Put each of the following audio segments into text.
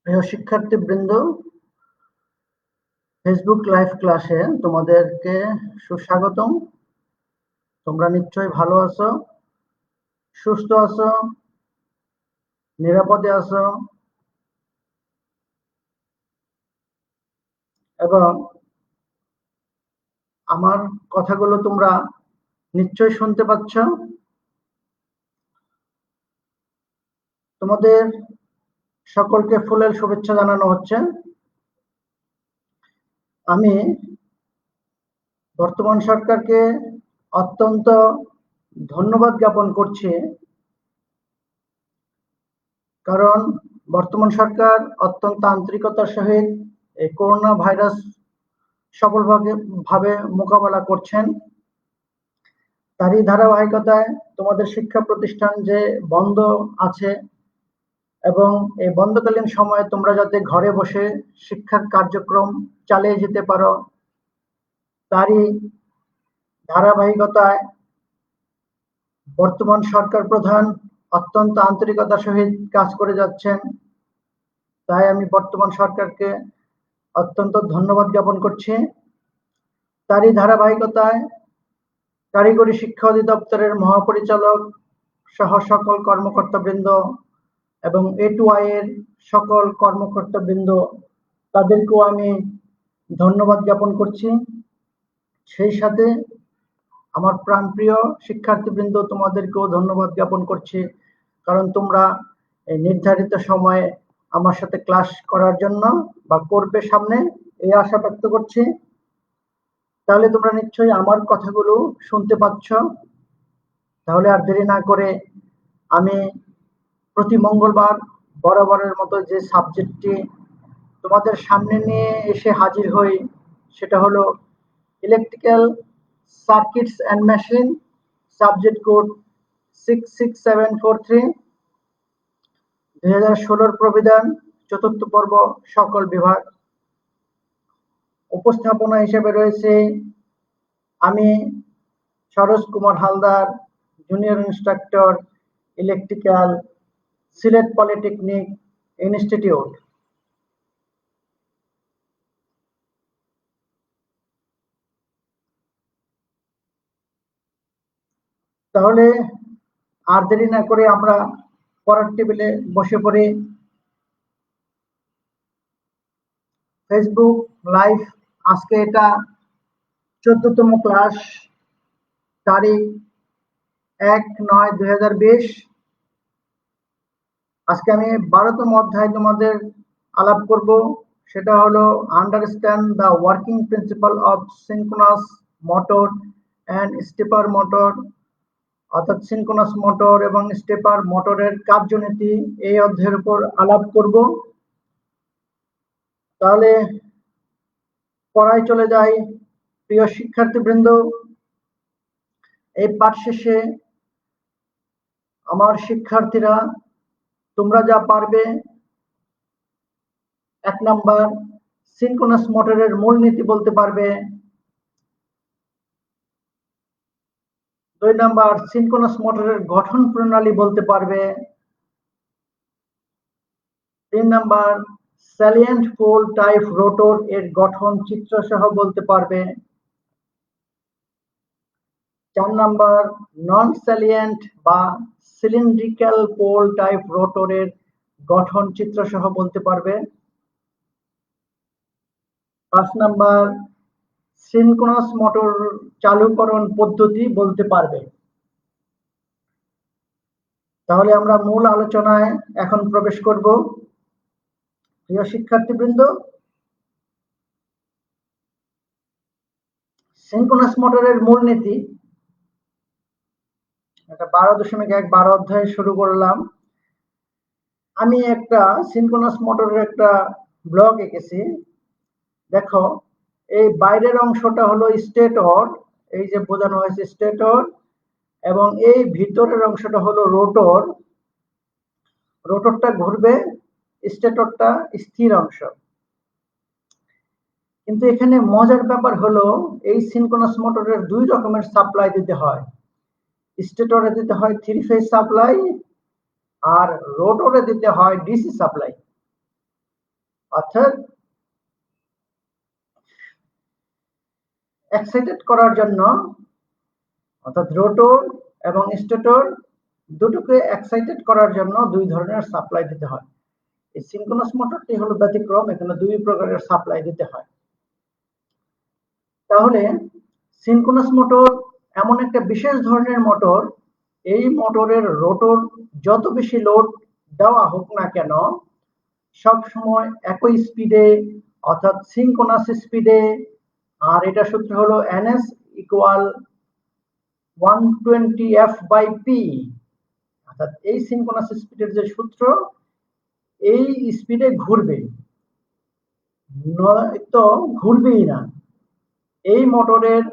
প্রিয় শিক্ষার্থীবৃন্দ, Facebook live ক্লাসে তোমাদেরকে সুস্বাগতম। তোমরা নিশ্চয়ই ভালো আছো, সুস্থ আছো, নিরাপদে আছো এবং আমার কথাগুলো তোমরা নিশ্চয়ই শুনতে পাচ্ছ। তোমাদের সকলকে ফুলেল শুভেচ্ছা জানানো হচ্ছে। আমি বর্তমান সরকারকে অত্যন্ত ধন্যবাদ জ্ঞাপন করছি, কারণ বর্তমান সরকার অত্যন্ত আন্তরিকতার সহিত এই করোনা ভাইরাস সফলভাবে মোকাবেলা করছেন। তারই ধারাবাহিকতায় তোমাদের শিক্ষা প্রতিষ্ঠান যে বন্ধ আছে এবং এই বন্ধকালীন সময়ে তোমরা যাতে ঘরে বসে শিক্ষার কার্যক্রম চালিয়ে যেতে পারো, তারই ধারাবাহিকতায় বর্তমান সরকার প্রধান অত্যন্ত আন্তরিকতার সহিত কাজ করে যাচ্ছেন। তাই আমি বর্তমান সরকারকে অত্যন্ত ধন্যবাদ জ্ঞাপন করছি। তারই ধারাবাহিকতায় কারিগরি শিক্ষা অধিদপ্তরের মহাপরিচালক সহ সকল কর্মকর্তাবৃন্দ এবং A2I এর সকল কর্মকর্তাবৃন্দ, তাদেরকেও আমি ধন্যবাদ জ্ঞাপন করছি। সেই সাথে আমার প্রাণপ্রিয় শিক্ষার্থীবৃন্দ, তোমাদেরকেও ধন্যবাদ জ্ঞাপন করছি, কারণ তোমরা এই নির্ধারিত সময়ে আমার সাথে ক্লাস করার জন্য বা করবে সামনে, এই আশা ব্যক্ত করছি। তাহলে তোমরা নিশ্চয়ই আমার কথাগুলো শুনতে পাচ্ছ। তাহলে আর দেরি না করে আমি প্রতি মঙ্গলবার বরাবরের মতো যে সাবজেক্টটি তোমাদের সামনে নিয়ে এসে হাজির হই, সেটা হলো electrical circuits and machine, subject code 66743, 2016 প্রবিধান, চতুর্থ পর্ব, সকল বিভাগ। উপস্থাপনা হিসেবে রয়েছে আমি Saroj Kumar Haldar, junior instructor, electrical, Sylhet polytechnic institute. তাহলে আর দেরি না করে আমরা পড়ার টেবিলে বসে পড়ি। ফেসবুক লাইভ, আজকে এটা 14তম ক্লাস, তারিখ 1/9/2020। আজকে আমি 12তম অধ্যায় তোমাদের আলাপ করব, সেটা হলো understand the working principal of synchronous motor and stepper motor, অর্থাৎ সিনক্রোনাস মোটর এবং স্টেপার মোটরের কার্যনীতি, এই অধ্যায়ের উপর আলাপ করব। তাহলে পড়ায় চলে যাই। প্রিয় শিক্ষার্থীবৃন্দ, এই পাঠ শেষে আমার শিক্ষার্থীরা তোমরা যা পারবে, 1 নাম্বার সিনক্রোনাস মোটরের মূলনীতি বলতে পারবে, 2 নাম্বার সিনক্রোনাস মোটরের গঠন প্রণালী বলতে পারবে, 3 number salient pole type rotor এর গঠন চিত্র সহ বলতে পারবে, 4 নাম্বার নন স্যালিয়েন্ট বা সিলিন্ড্রিক্যাল পোল টাইপ রোটরের গঠন চিত্র সহ বলতে পারবে, 5 নাম্বার সিনক্রোনাস মোটর চালুকরণ পদ্ধতি বলতে পারবে। তাহলে আমরা মূল আলোচনায় এখন প্রবেশ করব। প্রিয় শিক্ষার্থীবৃন্দ, সিনক্রোনাস মোটরের মূলনীতি, এটা 12.1 অধ্যায় শুরু করলাম। আমি একটা সিনক্রোনাস মোটরের একটা ব্লক এঁকেছি। দেখো, এই বাইরের অংশটা হলো স্টেটর, এই যে বোঝানো হয়েছে স্টেটর, এবং এই ভিতরের অংশটা হলো রোটর। রোটরটা ঘুরবে, স্টেটরটা স্থির অংশ। কিন্তু এখানে মজার ব্যাপার হলো, এই সিনক্রোনাস মোটরের 2 রকমের সাপ্লাই দিতে হয়। স্টেটরে দিতে হয় 3 ফেজ সাপ্লাই, আর রোটরে দিতে হয় ডিসি সাপ্লাই। অর্থাৎ এক্সাইটেড করার জন্য, অর্থাৎ রোটর এবং স্টেটর দুটোকে এক্সাইটেড করার জন্য দুই ধরনের সাপ্লাই দিতে হয়। এই সিনক্রোনাস মোটরটি হলো ব্যতিক্রম, এখানে দুই প্রকারের সাপ্লাই দিতে হয়। তাহলে সিনক্রোনাস মোটর এমন একটা বিশেষ ধরনের মোটর, এই মোটরের রোটর যত বেশি লোড দেওয়া হোক না কেন সব সময় একই স্পিডে, অর্থাৎ সিনক্রোনাস স্পিডে, আর এটা সূত্র হলো ns ইকুয়াল 120f/p, অর্থাৎ এই সিনক্রোনাস স্পিডের যে সূত্র এই স্পিডে ঘুরবে, নয়তো ঘুরবেই না। এই মোটরের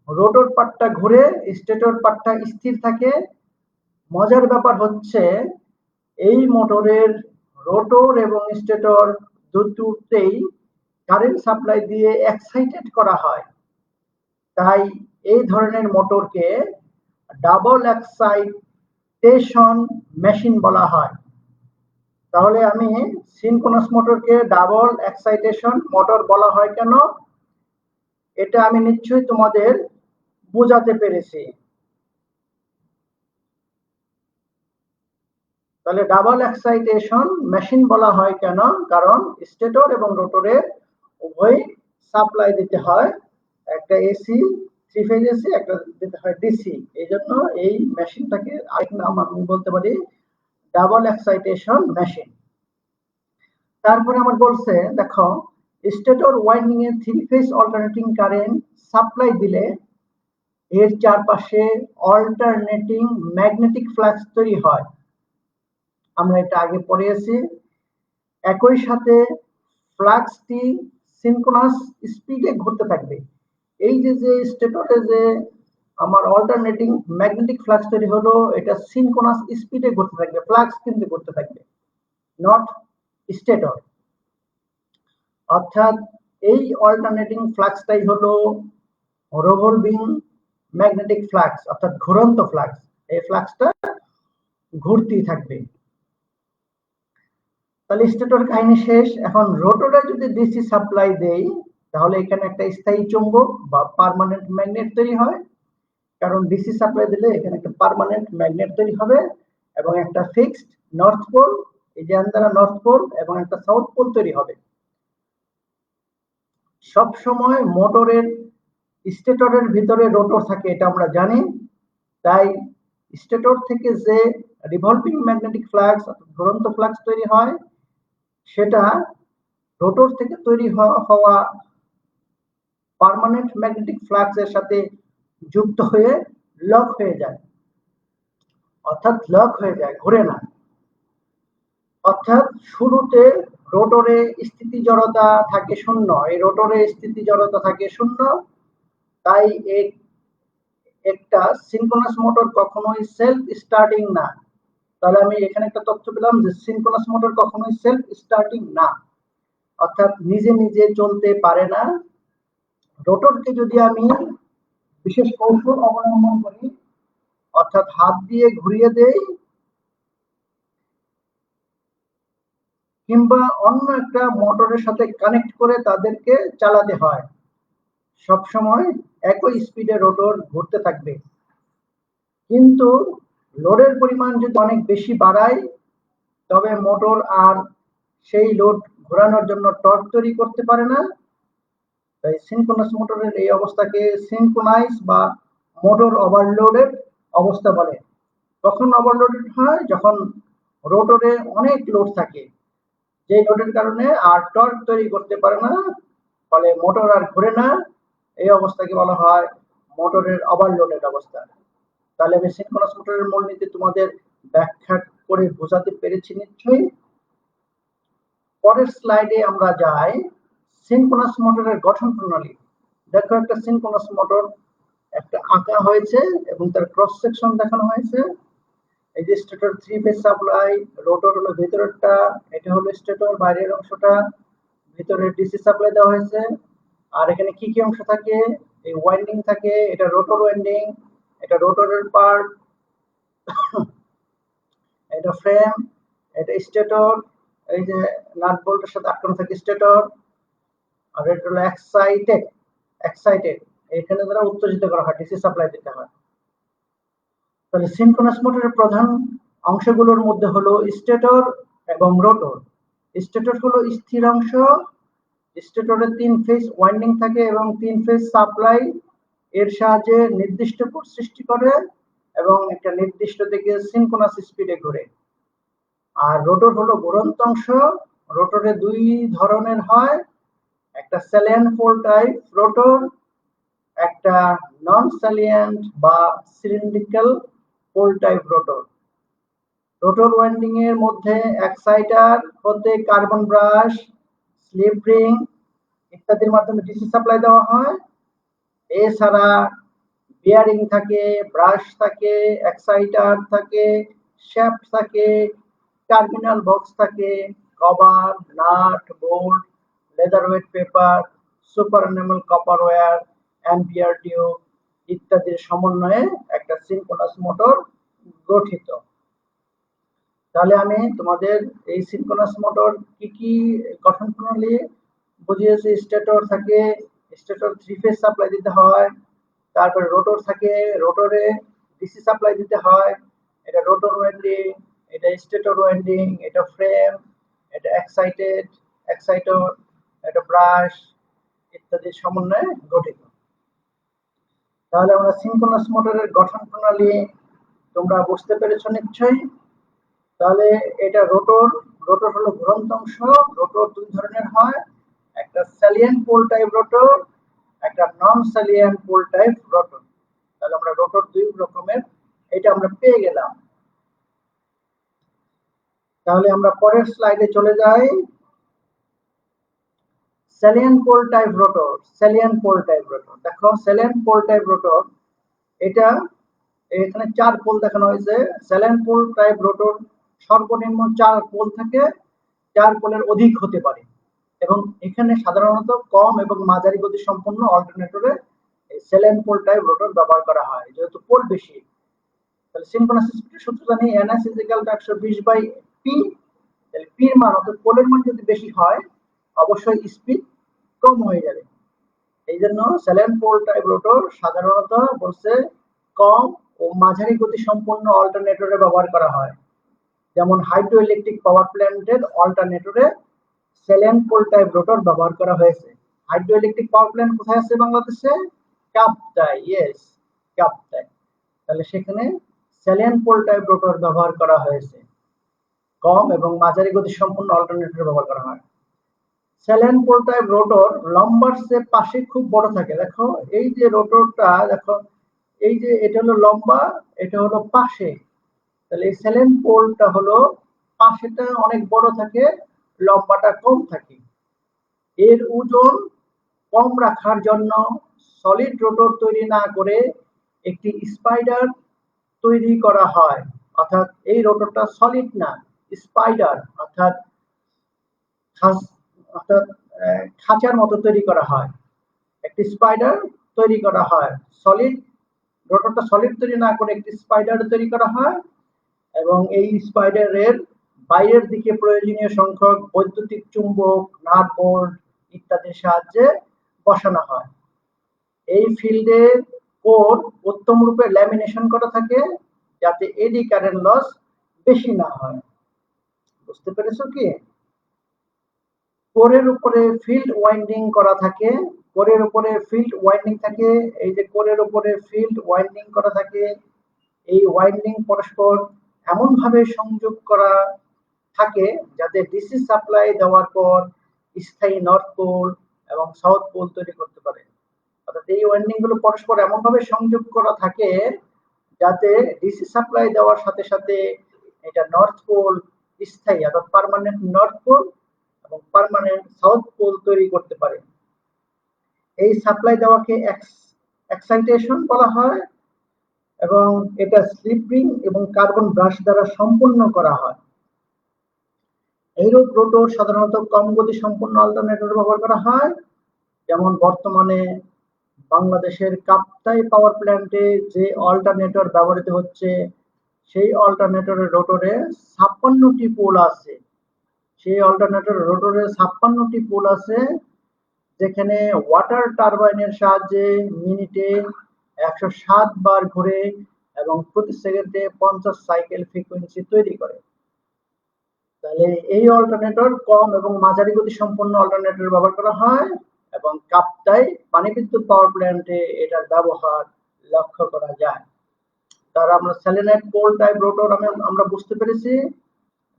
রোটর পার্টটা ঘুরে, স্টেটর পার্টটা স্থির থাকে। মজার ব্যাপার হচ্ছে এই মোটরের রোটর এবং স্টেটর দুটোতেই কারেন্ট সাপ্লাই দিয়ে এক্সাইটেড করা হয়, তাই এই ধরনের মোটরকে ডাবল এক্সাইটেশন মেশিন বলা হয়। তাহলে আমি সিনক্রোনাস মোটরকে ডাবল এক্সাইটেশন মোটর বলা হয় কেন, এটা আমি নিশ্চয়ই তোমাদের বোঝাতে পেরেছি। তাহলে ডাবল এক্সাইটেশন মেশিন বলা হয় কেন, কারণ স্টেটর এবং রোটরের উভয় সাপ্লাই দিতে হয়, একটা এসি, থ্রি ফেজ এসি, একটা দিতে হয় ডিসি। এই জন্য এই মেশিনটাকে আরেক নাম আমি বলতে পারি ডাবল এক্সাইটেশন মেশিন। তারপরে আমার বলছে, দেখো stator winding A three phase alternating current supply দিলে এর চারপাশে অল্টারনেটিং ম্যাগনেটিক ফ্লাক্স তৈরি হয়, আমরা এটা আগে পড়েছি। একই সাথে ফ্লাক্সটি সিনক্রোনাস স্পিডে ঘুরতে থাকবে। এই যে স্টেটরে যে আমার অল্টারনেটিং ম্যাগনেটিক ফ্লাক্স তৈরি হলো, এটা সিনক্রোনাস স্পিডে ঘুরতে থাকবে, ফ্লাক্স কিন্তু ঘুরতে থাকবে, নট স্টেটর। অর্থাৎ এই অল্টারনেটিং ফ্লাক্সটাই হলো রিভলভিং ম্যাগনেটিক ফ্লাক্স, অর্থাৎ ঘুরন্ত ফ্লাক্স। এই ফ্লাক্সটা ঘুরতেই থাকবে। তাহলে স্টেটর কাহিনী শেষ। এখন রোটরে যদি ডিসি সাপ্লাই দেই তাহলে এখানে একটা স্থায়ী চুম্বক বা পার্মানেন্ট ম্যাগনেট তৈরি হয়, কারণ ডিসি সাপ্লাই দিলে এখানে একটা পার্মানেন্ট ম্যাগনেট তৈরি হবে এবং একটা ফিক্সড নর্থ পোল, এই যে আন্দারা নর্থ পোল, এবং একটা সাউথ পোল তৈরি হবে। সব সময় মোটরের স্টেটরের ভিতরে রোটর থাকে, এটা আমরা জানি। তাই স্টেটর থেকে যে রিভলভিং ম্যাগনেটিক ফ্লাক্স, ঘুরন্ত ফ্লাক্স তৈরি হয়, সেটা রোটর থেকে তৈরি হওয়া পার্মানেন্ট ম্যাগনেটিক ফ্লাক্স এর সাথে যুক্ত হয়ে লক হয়ে যায়, অর্থাৎ লক হয়ে যায়, ঘুরে না। অর্থাৎ শুরুতে রোটরে স্থিতি জড়তা থাকে শূন্য, এই রোটরে স্থিতি জড়তা থাকে শূন্য, তাই একটা সিনক্রোনাস মোটর কখনোই সেলফ স্টার্টিং না। তাহলে আমি এখানে একটা তথ্য পেলাম যে সিনক্রোনাস মোটর কখনোই সেলফ স্টার্টিং না, অর্থাৎ নিজে নিজে চলতে পারে না। রোটরকে যদি আমি বিশেষ কৌশল অবলম্বন করি, অর্থাৎ হাত দিয়ে ঘুরিয়ে দেই কিংবা অন্য একটা মোটরের সাথে কানেক্ট করে তাদেরকে চালাতে হয়, সবসময় একই স্পিডে রোটর ঘুরতে থাকবে। কিন্তু লোডের পরিমাণ যদি অনেক বেশি বাড়ায় তবে মোটর আর সেই লোড ঘোরানোর জন্য টর্ক তৈরি করতে পারে না। তাই সিনক্রোনাস মোটরের এই অবস্থাকে সিনক্রোনাইজ বা মোটর ওভারলোডের অবস্থা বলে। কখন ওভারলোডেড হয়? যখন রোটরে অনেক লোড থাকে, যে লোডের কারণে আর টর্ক তৈরি করতে পারে না, ফলে মোটর আর ঘুরে না, এই অবস্থাকে বলা হয় মোটরের ওভারলোডেড অবস্থা। তাহলে আমি সিনক্রোনাস মোটরের মূলনীতি তোমাদের ব্যাখ্যা করে বোঝাতে পেরেছি নিশ্চয়ই। পরের স্লাইডে আমরা যাই সিনক্রোনাস মোটরের গঠন প্রণালী। দেখো একটা সিনক্রোনাস মোটর একটা আঁকা হয়েছে এবং তার ক্রস সেকশন দেখানো হয়েছে। এই যে stator three phase supply, rotor হলো ভেতরেরটা, এটা হলো স্টেটর বাইরের অংশটা, ভিতরে ডিসি সাপ্লাই দেওয়া হয়েছে। আর এখানে কি কি অংশ থাকে? এই ওয়াইন্ডিং থাকে, এটা রোটর ওয়াইন্ডিং, এটা রোটরের পার্ট, এটা ফ্রেম, এটা স্টেটর, এই যে নাট বোল্টের সাথে আটকানো থাকে স্টেটর, আর এটা হলো এক্সাইটেড এখানে দ্বারা উত্তেজিত করা হয়, ডিসি সাপ্লাই দিতে হয়। তাহলে সিনক্রোনাস মোটরের প্রধান অংশগুলোর মধ্যে হলো স্টেটর এবং রোটর। স্টেটর হলো স্থির অংশ, স্টেটরে 3 ফেজ ওয়াইন্ডিং থাকে এবং 3 ফেজ সাপ্লাই এর সাহায্যে নির্দিষ্ট কোণ সৃষ্টি করে এবং একটা নির্দিষ্ট দিকে সিনক্রোনাস স্পিডে ঘোরে। আর রোটর হলো ঘুরন্ত অংশ, রোটরে 2 ধরনের হয়, একটা স্যালিয়েন্ট পোল টাইপ রোটর, একটা নন স্যালিয়েন্ট বা cylindrical pole type rotor. Rotor winding এর মধ্যে এক্সাইটার হতে কার্বন ব্রাশ, স্লিপ রিং ইত্যাদির মাধ্যমে ডিসি সাপ্লাই দেওয়া হয়। এছাড়া বিয়ারিং থাকে, ব্রাশ থাকে, এক্সাইটার থাকে, শ্যাফট থাকে, টার্মিনাল বক্স থাকে, cover, nut, bolt, leather wet paper, super enamel copper wire, ampere tube ইত্যাদির সমন্বয়ে একটা সিনক্রোনাস মোটর গঠিত। তাহলে আমি তোমাদের এই সিনক্রোনাস মোটর কি কি গঠন প্রণালী বুঝিয়েছি। স্টেটর থাকে, স্টেটর 3 ফেজ সাপ্লাই দিতে হয়, তারপরে রোটর থাকে, রোটরে ডিসি সাপ্লাই দিতে হয়, এটা রোটর ওয়াইন্ডিং, এটা স্টেটর ওয়াইন্ডিং, এটা ফ্রেম, এটা এক্সাইটর, এটা ব্রাশ ইত্যাদির সমন্বয়ে গঠিত। তাহলে আমরা সিনক্রোনাস মোটরের গঠন প্রণালী তোমরা বুঝতে পেরেছো নিশ্চয়ই। তাহলে এটা রোটর হলো ঘুরন্ত অংশ। রোটর 2 ধরনের হয়, একটা স্যালিয়েন্ট পোল টাইপ রোটর, একটা non salient pole type rotor. তাহলে আমরা রোটর 2 রকমের এটা আমরা পেয়ে গেলাম। তাহলে আমরা পরের স্লাইডে চলে যাই। স্যালিয়েন্ট পোল টাইপ রোটর, দেখো স্যালিয়েন্ট পোল টাইপ রোটর এটা এখানে 4 পোল দেখানো হয়েছে। স্যালিয়েন্ট পোল টাইপ রোটর সর্বনিম্ন 4 পোল থাকে, 4 পোলের অধিক হতে পারে এবং এখানে সাধারণত কম এবং মাঝারি গতি সম্পন্ন অল্টারনেটরে স্যালিয়েন্ট পোল টাইপ রোটর ব্যবহার করা হয় যেহেতু পোল বেশি। তাহলে সিনক্রোনাস স্পিডের সূত্র জানি ns 120/p। তাহলে p এর মান অর্থাৎ পোলের মান যদি বেশি হয় অবশ্যই স্পিড কম হয়ে যাবে। এই জন্য স্যালিয়েন্ট পোল টাইপ রোটর সাধারণত বলছে কম ও মাঝারি গতি সম্পন্ন অল্টারনেটরে ব্যবহার করা হয়। যেমন হাইড্রো ইলেকট্রিক পাওয়ার প্ল্যান্টের অল্টারনেটরে স্যালিয়েন্ট পোল টাইপ রোটর ব্যবহার করা হয়েছে। হাইড্রো ইলেকট্রিক পাওয়ার প্ল্যান্ট কোথায় আছে বাংলাদেশে? কাপ্তাই, ইয়েস কাপ্তাই। তাহলে সেখানে স্যালিয়েন্ট পোল টাইপ রোটর ব্যবহার করা হয়েছে, কম এবং মাঝারি গতি সম্পন্ন অল্টারনেটরে ব্যবহার করা হয়। স্যালিয়েন্ট পোল টাইপ রোটর লম্বার চেয়ে পাশে খুব বড় থাকে। দেখো এই যে রোটরটা, দেখো এই যে এটা হলো লম্বা, এটা হলো পাশে। তাহলে এই স্যালিয়েন্ট পোলটা হলো পাশেটা অনেক বড় থাকে, লম্বাটা কম থাকে। এর ওজন কম রাখার জন্য সলিড রোটর তৈরি না করে একটি স্পাইডার তৈরি করা হয়, অর্থাৎ এই রোটরটা সলিড না, স্পাইডার অর্থাৎ খাঁচার মতো তৈরি করা হয়। একটি স্পাইডার তৈরি করা হয়, সলিড রোটরটা সলিড তৈরি না করে একটি স্পাইডার তৈরি করা হয় এবং এই স্পাইডারের বাইরের দিকে প্রয়োজনীয় সংখ্যক বৈদ্যুতিক চুম্বক, নাট বোল্ট ইত্যাদির সাহায্যে বসানো হয়। এই ফিল্ডের কোর উত্তম রূপে ল্যামিনেশন করা থাকে যাতে এডি কারেন্ট লস বেশি না হয়। বুঝতে পেরেছো কি? কোরের উপরে ফিল্ড ওয়াইন্ডিং করা থাকে, কোরের উপরে ফিল্ড ওয়াইন্ডিং থাকে, এই যে কোরের উপরে ফিল্ড ওয়াইন্ডিং করা থাকে। এই ওয়াইন্ডিং পরস্পর এমন ভাবে সংযোগ করা থাকে যাতে ডিসি সাপ্লাই দেওয়ার পর স্থায়ী নর্থ পোল এবং সাউথ পোল তৈরি করতে পারে। অর্থাৎ এই ওয়াইন্ডিং গুলো পরস্পর এমন ভাবে সংযোগ করা থাকে যাতে ডিসি সাপ্লাই দেওয়ার সাথে সাথে এটা নর্থ পোল স্থায়ী অর্থাৎ পার্মানেন্ট নর্থ পোল এবং পার্মানেন্ট সাউথ পোল তৈরি করতে পারে। এই সাপ্লাই দেওয়াকে এক্সাইটেশন বলা হয় এবং এটা স্লিপ রিং এবং কার্বন ব্রাশ দ্বারা সম্পন্ন করা হয়। এইরূপ রোটর সাধারণত কম গতি সম্পন্ন অল্টারনেটর ব্যবহার করা হয়, যেমন বর্তমানে বাংলাদেশের কাপ্তাই পাওয়ার প্ল্যান্টে যে অল্টারনেটর ব্যবহৃত হচ্ছে সেই অল্টারনেটরের রোটরে 56টি পোল আছে। সেই অল্টারনেটর রোটরে 56টি পোল আছে, যেখানে ওয়াটার টারবাইনের সাহায্যে মিনিটে 107 বার ঘুরে এবং প্রতি সেকেন্ডে 50 সাইকেল ফ্রিকোয়েন্সি তৈরি করে। তাহলে এই অল্টারনেটর কম এবং মাঝারি গতি সম্পন্ন অল্টারনেটর ব্যবহার করা হয় এবং কাপ্তাই পানি বিদ্যুৎ পাওয়ার প্ল্যান্টে এটার ব্যবহার লক্ষ্য করা যায়। তার আমরা সেলেনাইট পোল টাইপ রোটর আমরা বুঝতে পেরেছি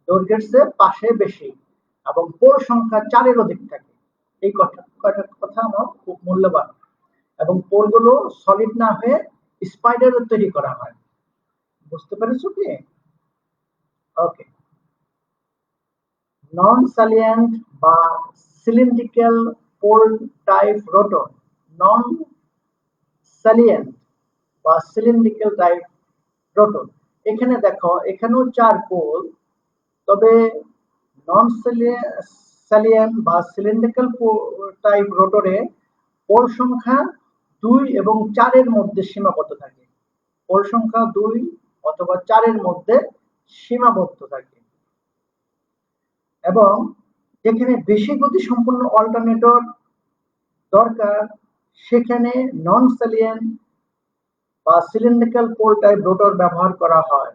দৈর্ঘ্যের চেয়ে পাশে বেশি এবং পোল সংখ্যা 4-এর অধিক থাকে। এই কথা আমার খুব মূল্যবান। এবং পোলগুলো সলিড না হয়ে স্পাইডারের তৈরি করা হয়। বুঝতে পেরেছো কি? ওকে। নন স্যালিয়েন্ট বা সিলিন্ড্রিক্যাল পোল টাইপ রোটর। নন স্যালিয়েন্ট বা সিলিন্ড্রিক্যাল টাইপ রোটর। এখানে দেখো, এখানেও 4 পোল, তবে নন স্যালিয়েন্ট বা সিলিন্ড্রিক্যাল টাইপ রোটরে পোল সংখ্যা 2 এবং 4-এর মধ্যে সীমাবদ্ধ থাকে। পোল সংখ্যা 2 অথবা 4-এর মধ্যে সীমাবদ্ধ থাকে এবং যেখানে বেশি গতি সম্পন্ন অল্টারনেটর দরকার সেখানে নন স্যালিয়েন্ট বা সিলিন্ড্রিক্যাল পোল টাইপ রোটর ব্যবহার করা হয়।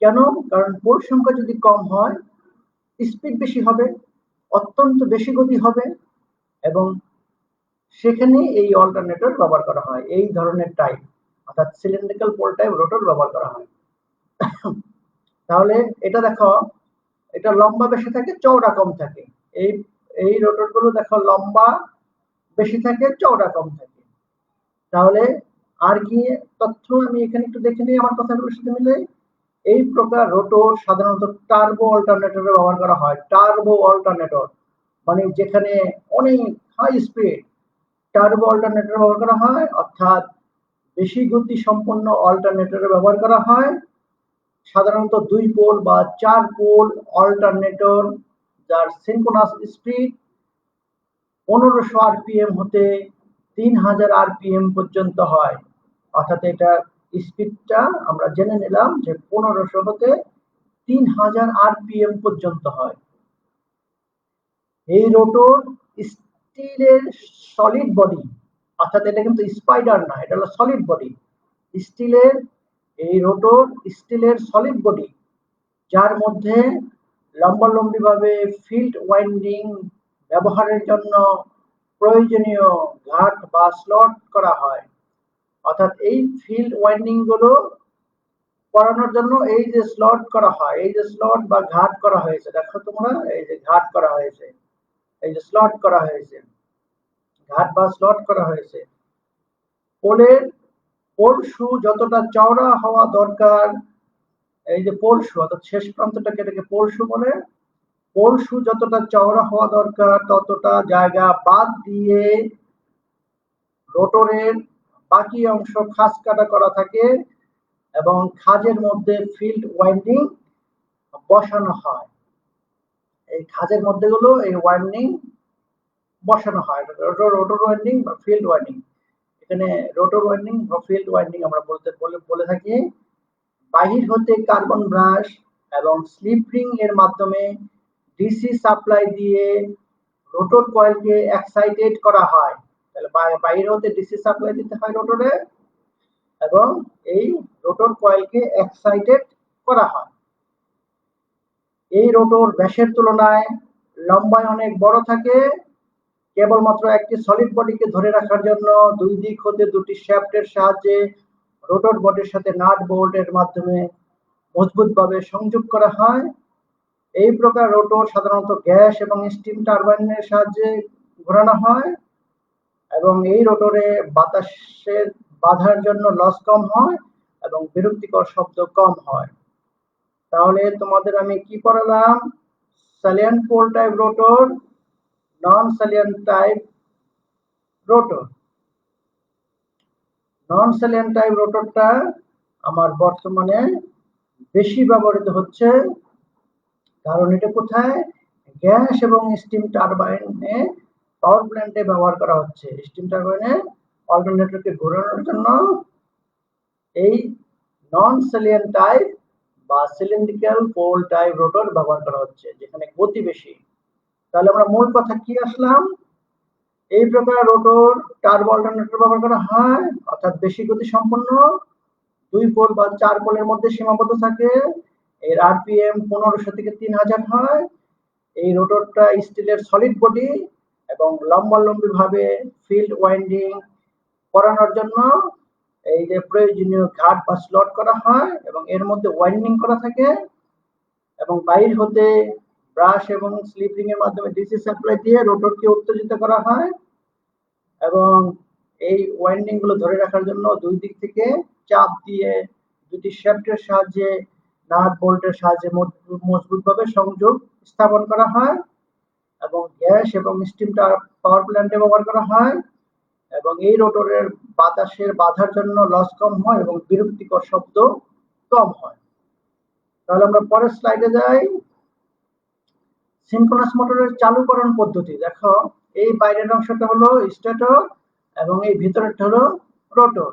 কেন? কারণ পোল সংখ্যা যদি কম হয়, স্পিড বেশি হবে, অত্যন্ত বেশি গতি হবে এবং সেখানে এই অল্টারনেটর ব্যবহার করা হয়। এই ধরনের টাইপ অর্থাৎ সিলিন্ড্রিক্যাল পোল টাইপ রোটর ব্যবহার করা হয়। তাহলে এটা দেখো, এটা লম্বা বেশি থাকে, চওড়া কম থাকে। এই রোটরগুলো দেখো লম্বা বেশি থাকে, চওড়া কম থাকে। তাহলে আর কি তথ্য আমি এখানে একটু দেখে নিই আমার কথাগুলোর সাথে মিলে। এই প্রকার রোটর সাধারণত টার্বো অল্টারনেটরে ব্যবহার করা হয়। টার্বো অল্টারনেটর মানে যেখানে অনেক হাই স্পিড টার্বো অল্টারনেটর ব্যবহার করা হয়, অর্থাৎ বেশি গতি সম্পন্ন অল্টারনেটরে ব্যবহার করা হয়। সাধারণত 2 পোল বা 4 পোল অল্টারনেটর যার সিনক্রোনাস স্পিড 1500 আরপিএম হতে 3000 আরপিএম পর্যন্ত হয়। অর্থাৎ এটা স্পিডটা আমরা জেনে নিলাম যে 1500 হতে 3000 আরপিএম পর্যন্ত হয়। এই রোটর স্টিলের সলিড বডি, অর্থাৎ এটা কিন্তু স্পাইডার না, এটা হলো সলিড বডি। স্টিলের এই রোটর স্টিলের সলিড বডি, যার মধ্যে লম্বালম্বিভাবে ফিল্ড ওয়াইন্ডিং ব্যবহারের জন্য প্রয়োজনীয় ঘাট বা স্লট করা হয়। অর্থাৎ এই ফিল্ড ওয়াইন্ডিং গুলো করানোর জন্য এই যে স্লট করা হয়, এই যে স্লট বা ঘাট করা হয়েছে, দেখো তোমরা, এই যে ঘাট করা হয়েছে, এই যে স্লট করা হয়েছে, ঘাট বা স্লট করা হয়েছে। পোলের পোল শু যতটা চওড়া হওয়া দরকার, এই যে পোল শু অর্থাৎ শেষ প্রান্তটাকে এটাকে পোল শু বলে, পোল শু যতটা চওড়া হওয়া দরকার ততটা জায়গা বাদ দিয়ে রোটরের বাকি অংশ খাঁজ কাটা করা থাকে এবং খাঁজের মধ্যে ফিল্ড ওয়াইন্ডিং বসানো হয়। এই খাঁজের মধ্যে গুলো এই ওয়াইন্ডিং বসানো হয়, রোটর ওয়াইন্ডিং বা ফিল্ড ওয়াইন্ডিং। এখানে রোটর ওয়াইন্ডিং বা ফিল্ড ওয়াইন্ডিং আমরা বলে থাকি। বাহির হতে কার্বন ব্রাশ এবং স্লিপ রিং এর মাধ্যমে ডিসি সাপ্লাই দিয়ে রোটর কয়েলকে এক্সাইটেড করা হয়। তাহলে বাইরে হতে ডিসি সাপ্লাই দিতে হয় রোটরে এবং এই রোটর কয়েলকে এক্সাইটেড করা হয়। এই রোটর ব্যাসের তুলনায় লম্বায় অনেক বড় থাকে। কেবলমাত্র একটি সলিড বডিকে ধরে রাখার জন্য 2 দিক হতে 2টি শ্যাফটের সাহায্যে রোটর বডির সাথে নাট বোল্টের মাধ্যমে মজবুতভাবে সংযোগ করা হয়। এই প্রকার রোটর সাধারণত গ্যাস এবং স্টিম টারবাইনের সাহায্যে ঘোরানো হয় এবং এই রোটরে বাতাসের বাধার জন্য লস কম হয় এবং বিরক্তিকর শব্দ কম হয়। তাহলে তোমাদের আমি কি পড়ালাম? স্যালিয়েন্ট পোল টাইপ রোটর, নন স্যালিয়েন্ট টাইপ রোটর। নন স্যালিয়েন্ট টাইপ রোটরটা আমার বর্তমানে বেশি ব্যবহৃত হচ্ছে, কারণ এটা কোথায়? গ্যাস এবং স্টিম টারবাইনে পাওয়ার প্ল্যান্টে ব্যবহার করা হচ্ছে। স্টিম টারবাইনে অল্টারনেটরকে ঘোরানোর জন্য এই নন স্যালিয়েন্ট টাইপ বা সিলিন্ড্রিক্যাল পোল টাইপ রোটর ব্যবহার করা হচ্ছে, যেখানে গতি বেশি। তাহলে আমরা মূল কথা কি আসলাম, এই প্রকার রোটর টার্বো অল্টারনেটর ব্যবহার করা হয়, অর্থাৎ বেশি গতি সম্পন্ন, 2 পোল বা 4 পোলের মধ্যে সীমাবদ্ধ থাকে। এর আরপিএম 1500 থেকে 3000 হয়। এই রোটরটা স্টিলের সলিড বডি এবং লম্বালম্বি ভাবে ফিল্ড ওয়াইন্ডিং করানোর জন্য এই যে প্রয়োজনীয় ঘাট বা স্লট করা হয় এবং এর মধ্যে ওয়াইন্ডিং করা থাকে, এবং বাইর হতে ব্রাশ এবং স্লিপ রিং এর মাধ্যমে ডিসি সাপ্লাই দিয়ে রোটরকে উত্তেজিত করা হয়, এবং এই ওয়াইন্ডিং গুলো ধরে রাখার জন্য দুই দিক থেকে চাপ দিয়ে দুটি শ্যাফটের সাহায্যে নাট বোল্টের সাহায্যে মজবুতভাবে সংযোগ স্থাপন করা হয়, এবং গ্যাস এবং স্টিম পাওয়ার প্ল্যান্টে ব্যবহার করা হয়, এবং এই রোটরের বাতাসের বাধার জন্য লস কম হয় এবং বিরক্তিকর শব্দ কম হয়। তাহলে আমরা পরের স্লাইডে যাই। সিনক্রোনাস মোটরের চালুকরণ পদ্ধতি দেখো, এই বাইরের অংশটা হলো স্টেটর এবং এই ভিতরেরটা হলো রোটর।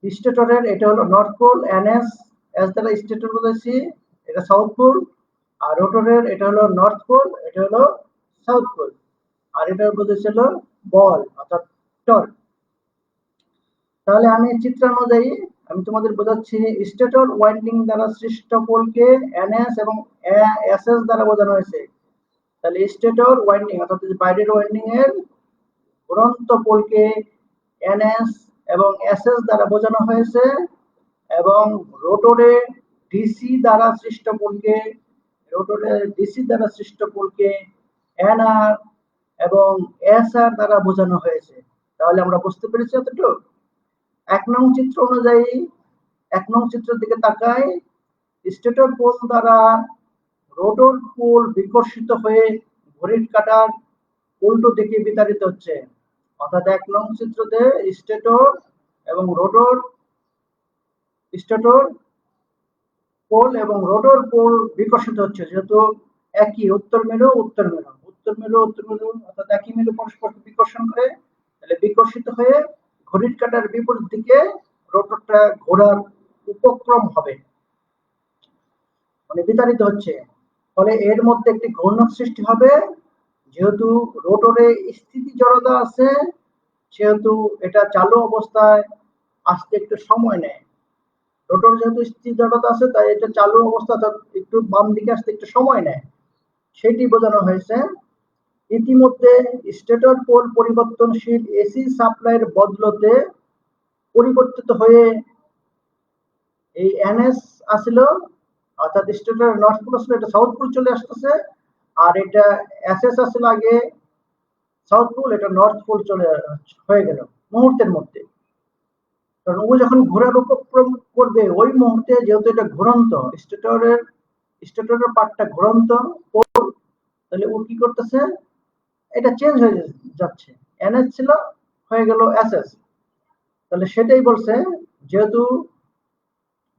স্টেটরের এটা হলো নর্থ পোল, এনএস এস দ্বারা স্টেটর বলেছি, এটা সাউথ পোল, আর রোটরের এটা হলো নর্থ পোল, এটা হলো সাউথ পোল, আর এটা বলেছিল বল অর্থাৎ টর্ক। তাহলে আমি চিত্রানুযায়ী আমি তোমাদের বোঝাচ্ছি। স্টেটর ওয়াইন্ডিং দ্বারা সৃষ্ট পোলকে এনএস এবং এসএস দ্বারা বোঝানো হয়েছে। তাহলে স্টেটর ওয়াইন্ডিং অর্থাৎ বাইরের ওয়াইন্ডিং এর ঘুরন্ত পোলকে এনএস এবং এসএস দ্বারা বোঝানো হয়েছে, এবং রোটরে ডিসি দ্বারা সৃষ্ট পোলকে এনআর এবং এসআর দ্বারা বোঝানো হয়েছে। তাহলে আমরা বুঝতে পেরেছি এতটুকু। 1 নং চিত্র অনুযায়ী 1 নং চিত্রের দিকে তাকাই। স্টেটর পোল দ্বারা রোটর পোল বিকর্ষিত হয়ে ঘড়ির কাঁটার উল্টো দিকে বিতাড়িত হচ্ছে, অর্থাৎ 1 নং চিত্রতে স্টেটর এবং রোটর পোল এবং রোটর পোল বিকর্ষিত হচ্ছে, যেহেতু একই উত্তর মেরু অর্থাৎ একই মেরু পরস্পরকে বিকর্ষণ করে, তাহলে বিকর্ষিত হয়ে ঘড়ির কাঁটার বিপরীত দিকে রোটরটা ঘোরার উপক্রম হবে, মানে বিতাড়িত হচ্ছে। ফলে এর মধ্যে একটি ঘূর্ণক সৃষ্টি হবে। যেহেতু রোটরে স্থিতি জড়তা আছে, সেহেতু এটা চালু অবস্থায় আসতে একটু সময় নেয়। রোটর যেহেতু স্থিতি জড়তা আছে, তাই এটা চালু অবস্থা একটু বাম দিকে আসতে একটু সময় নেয়, সেটি বোঝানো হয়েছে। ইতিমধ্যে স্টেটর পোল পরিবর্তনশীল এসি সাপ্লাইয়ের বদলতে পরিবর্তিত হয়ে এই এনএস আসিল, অর্থাৎ স্টেটর নর্থ পোল আসলে এটা সাউথ পোল চলে আসতেছে, আর এটা এসএস আসলে আগে সাউথ পোল, এটা নর্থ পোল চলে হয়ে গেল মুহূর্তের মধ্যে। কারণ ও যখন ঘোরার উপক্রম করবে ওই মুহূর্তে, যেহেতু এটা ঘুরন্ত, স্টেটরের পার্টটা ঘুরন্ত পোল, তাহলে ও কি করতেছে, এটা চেঞ্জ হয়ে যাচ্ছে, এনএস ছিল হয়ে গেল এসএস। তাহলে সেটাই বলছে, যেহেতু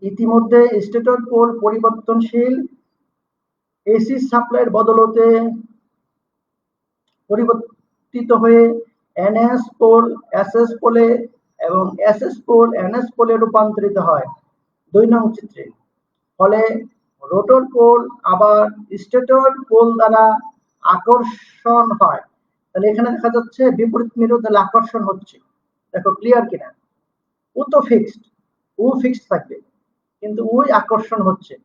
ইতিমধ্যে স্টেটর পোল পরিবর্তনশীল এসি সাপ্লাইয়ের বদলতে পরিবর্তিত হয়ে এনএস পোল এসএস পোলে এবং এসএস পোল এনএস পোলে রূপান্তরিত হয় 2 নং চিত্রে। ফলে রোটর পোল আবার স্টেটর পোল দ্বারা আকর্ষণ হয়। তাহলে এখানে দেখা যাচ্ছে বিপরীত মেরু তাহলে আকর্ষণ হচ্ছে। দেখো ক্লিয়ার কিনা? ও তো ফিক্সড, ও ফিক্সড থাকবে, কিন্তু ওই আকর্ষণ হচ্ছে।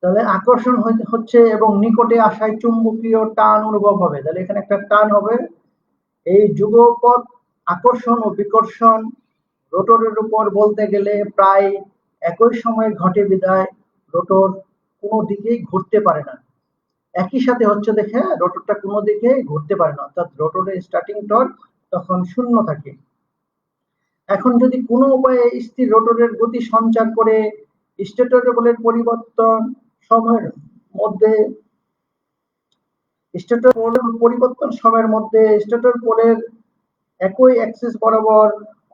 তাহলে আকর্ষণ হচ্ছে এবং নিকটে আসায় চুম্বকীয় টান অনুভব হবে। তাহলে এখানে একটা টান হবে। এই যুগপৎ আকর্ষণ ও বিকর্ষণ রোটরের উপর বলতে গেলে প্রায় একই সময়ে ঘটে বিধায় রোটর কোনো দিকেই ঘুরতে পারে না। একই সাথে হচ্ছে দেখে রোটরটা কোনো দিকে ঘুরতে পারে না, অর্থাৎ রোটরের স্টার্টিং টর্ক তখন শূন্য থাকে। এখন যদি কোনো উপায়ে স্থির রোটরের গতি সঞ্চার করে স্টেটর পোলের পরিবর্তন সময়ের মধ্যে স্টেটর পোলের একই অ্যাক্সিস বরাবর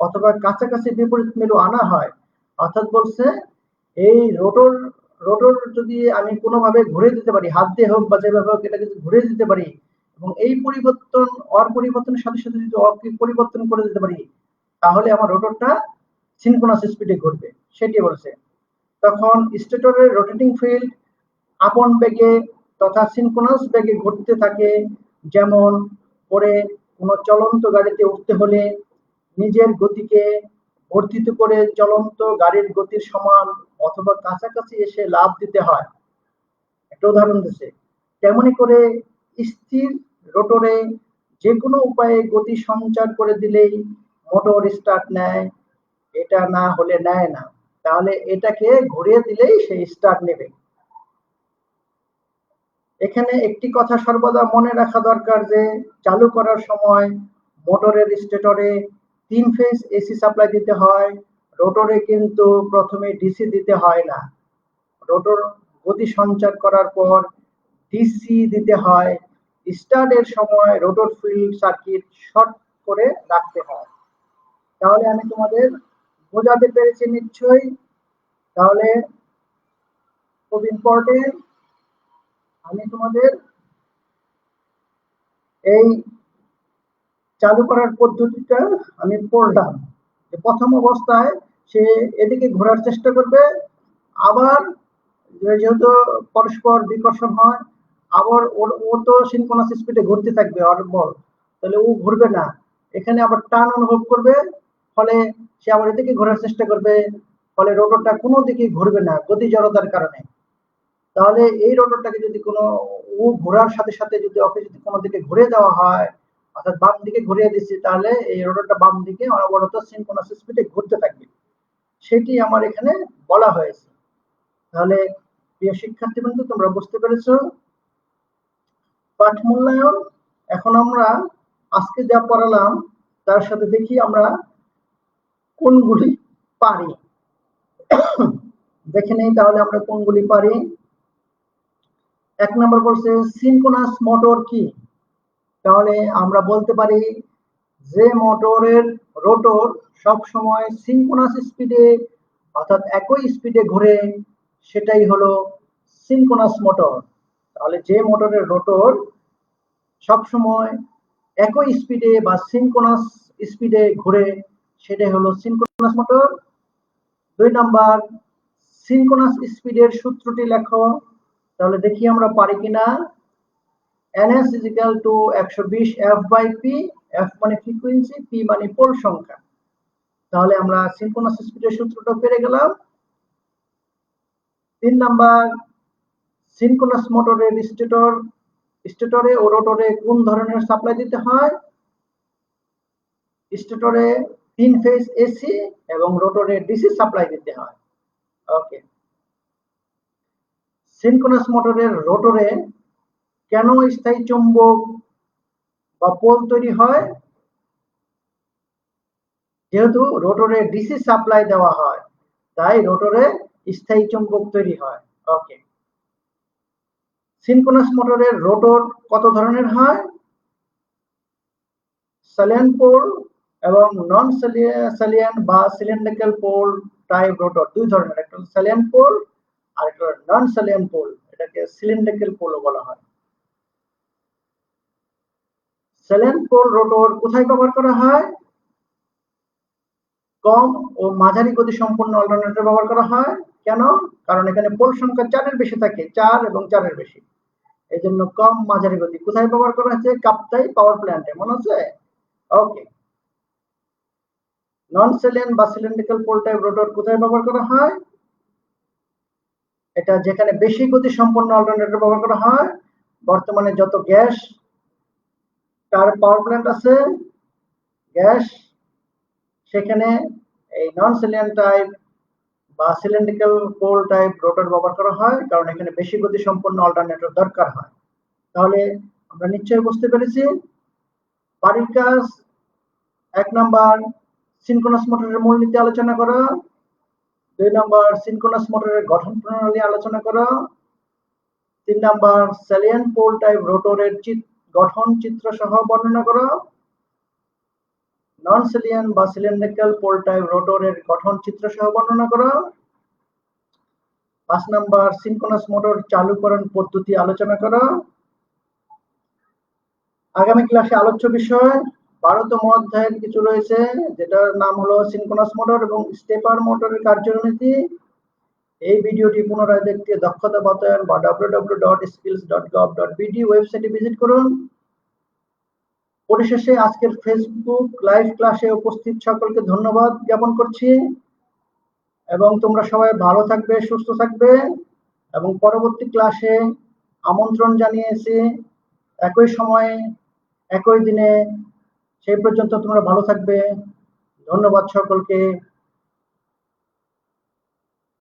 অথবা কাছাকাছি বিপরীত মেরু আনা হয়, অর্থাৎ বলছে এই রোটর যদি আমি কোনোভাবে ঘুরে দিতে পারি, হাত দিয়ে হোক বা যেভাবে হোক এটাকে যদি ঘুরে দিতে পারি, এবং এই পরিবর্তনের সাথে সাথে যদি পরিবর্তন করে দিতে পারি, তাহলে আমার রোটরটা সিনক্রোনাস স্পিডে ঘুরবে, সেটি বলছে। তখন স্টেটরের রোটেটিং ফিল্ড আপন বেগে তথা সিনক্রোনাস বেগে ঘুরতে থাকে। যেমন করে কোনো চলন্ত গাড়িতে উঠতে হলে নিজের গতিকে বর্ধিত করে চলন্ত গাড়ির গতির সমান অথবা কাছাকাছি এসে লাফ দিতে হয়। একটা উদাহরণ দিচ্ছে। তেমনি করে স্থির রোটরে যে কোনো উপায়ে গতি সঞ্চার করে দিলেই মোটর স্টার্ট নেয়, এটা না হলে নেয় না। তাহলে এটাকে ঘুরিয়ে দিলেই সে স্টার্ট নেবে। এখানে একটি কথা সর্বদা মনে রাখা দরকার যে চালু করার সময় মোটরের স্টেটরে 3 ফেজ এসি সাপ্লাই দিতে হয়, রোটরে কিন্তু প্রথমে ডিসি দিতে হয় না। রোটর গতি সঞ্চার করার পর ডিসি দিতে হয়। স্টার্টের সময় রোটর ফিল্ড সার্কিট শর্ট করে রাখতে হয়। তাহলে আমি তোমাদের বোঝাতে পেরেছি নিশ্চয়ই। তাহলে খুব ইম্পর্টেন্ট, আমি তোমাদের এই চালু করার পদ্ধতিটা আমি পড়লাম। যে প্রথম অবস্থায় সে এদিকে ঘোরার চেষ্টা করবে, আবার যেহেতু পরস্পর বিকর্ষণ হয়, আবার ও তো সিনক্রোনাস স্পিডে ঘুরতে থাকবে ওর বল, তাহলে ও ঘুরবে না, এখানে আবার টান অনুভব করবে, ফলে সে আবার এদিকে ঘোরার চেষ্টা করবে, ফলে রোটরটা কোনো দিকে ঘুরবে না গতি জড়তার কারণে। তাহলে এই রোটরটাকে যদি কোনো ও ঘোরার সাথে সাথে যদি ওকে যদি কোনো দিকে ঘুরে দেওয়া হয়, অর্থাৎ বাম দিকে ঘুরিয়ে দিচ্ছি, তাহলে এই রোটরটা বাম দিকে অনবরত সিনক্রোনাস স্পিডে ঘুরতে থাকবে। সেটি আমার এখানে বলা হয়েছে। তাহলে প্রিয় শিক্ষার্থীবৃন্দ, তোমরা বুঝতে পেরেছ পাঠ মূল্যায়ন। এখন আমরা আজকে যা পড়ালাম তার সাথে দেখি আমরা কোনগুলি পারি। দেখে নেই তাহলে আমরা কোনগুলি পারি। 1 নম্বর বলছে সিনক্রোনাস মোটর কি। তাহলে আমরা বলতে পারি যে মোটরের রোটর সব সময় সিনক্রোনাস স্পিডে অর্থাৎ একই স্পিডে ঘুরে সেটাই হলো সিনক্রোনাস মোটর। তাহলে যে মোটরের রোটর সব সময় একই স্পিডে বা সিনক্রোনাস স্পিডে ঘুরে সেটাই হলো সিনক্রোনাস মোটর। 2 নাম্বার সিনক্রোনাস স্পিডের সূত্রটি লেখো। তাহলে দেখি আমরা পারি কিনা। ns = 120 f/p, f মানে ফ্রিকোয়েন্সি, p মানে পোল সংখ্যা। তাহলে আমরা সিনক্রোনাস স্পিডের সূত্রটা পেরে গেলাম। 3 নাম্বার সিনক্রোনাস মোটরের স্টেটরে ও রোটরে কোন ধরনের সাপ্লাই দিতে হয়। স্টেটরে 3 ফেজ এসি এবং রোটরে ডিসি সাপ্লাই দিতে হয়। ওকে। সিনক্রোনাস মোটরের রোটরে কেন স্থায়ী চুম্বক বা পোল তৈরি হয়? যেহেতু রোটরে ডিসি সাপ্লাই দেওয়া হয়, তাই রোটরে স্থায়ী চুম্বক তৈরি হয়। ওকে। সিনক্রোনাস মোটরের রোটর কত ধরনের হয়? স্যালিয়েন্ট পোল এবং নন স্যালিয়েন্ট বা সিলিন্ড্রিক্যাল পোল টাইপ রোটর, দুই ধরনের, একটা স্যালিয়েন্ট পোল আর একটা নন স্যালিয়েন্ট পোল, এটাকে সিলিন্ড্রিক্যাল পোলও বলা হয়। স্যালিয়েন্ট পোল রোটর কোথায় ব্যবহার করা হয়? কম ও মাঝারি গতি সম্পন্ন অল্টারনেটর ব্যবহার করা হয়। কেন? কারণ এখানে পোল সংখ্যা 4 এর বেশি থাকে, 4 এবং 4 এর বেশি, এই জন্য কম মাঝারি গতি। কোথায় ব্যবহার করা হচ্ছে? কাপ্তাই পাওয়ার প্ল্যান্টে, মনে আছে? ওকে। নন স্যালিয়েন্ট বা সিলিন্ড্রিক্যাল পোল টাইপ রোটর কোথায় ব্যবহার করা হয়? এটা যেখানে বেশি গতি সম্পন্ন অল্টারনেটর ব্যবহার করা হয়। বর্তমানে যত গ্যাস তার পাওয়ার প্ল্যান্ট আছে, গ্যাস, সেখানে এই নন স্যালিয়েন্ট টাইপ বা সিলিন্ড্রিক্যাল পোল টাইপ রোটর ব্যবহার করা হয়, কারণ এখানে বেশি গতি সম্পন্ন অল্টারনেটর দরকার হয়। তাহলে আমরা নিশ্চয়ই বুঝতে পেরেছি। বাড়ির কাজ 1 নাম্বার সিনক্রোনাস মোটরের মূলনীতি আলোচনা করো। 2 নাম্বার সিনক্রোনাস মোটরের গঠন প্রণালী আলোচনা করো। 3 নাম্বার স্যালিয়েন্ট পোল টাইপ রোটরের গঠন চিত্র সহ বর্ণনা করো। নন স্যালিয়েন্ট বা সিলিন্ড্রিক্যাল পোল টাইপ রোটরের গঠন চিত্র সহ বর্ণনা করো। 5 নাম্বার সিনক্রোনাস মোটর চালুকরণ পদ্ধতি আলোচনা করো। আগামী ক্লাসে আলোচ্য বিষয় 12তম অধ্যায়ের কিছু রয়েছে, যেটার নাম হলো সিনক্রোনাস মোটর এবং স্টেপার মোটরের কার্যনীতি। এই ভিডিওটি পুনরায় দেখতে দক্ষতা বাতায়ন বা www.skills.gov.bd ওয়েবসাইটে ভিজিট করুন। পরিশেষে আজকের ফেসবুক লাইভ ক্লাসে উপস্থিত সকলকে ধন্যবাদ জ্ঞাপন করছি এবং তোমরা সবাই ভালো থাকবে, সুস্থ থাকবে এবং পরবর্তী ক্লাসে আমন্ত্রণ জানিয়েছি একই সময়ে একই দিনে। সেই পর্যন্ত তোমরা ভালো থাকবে। ধন্যবাদ সকলকে।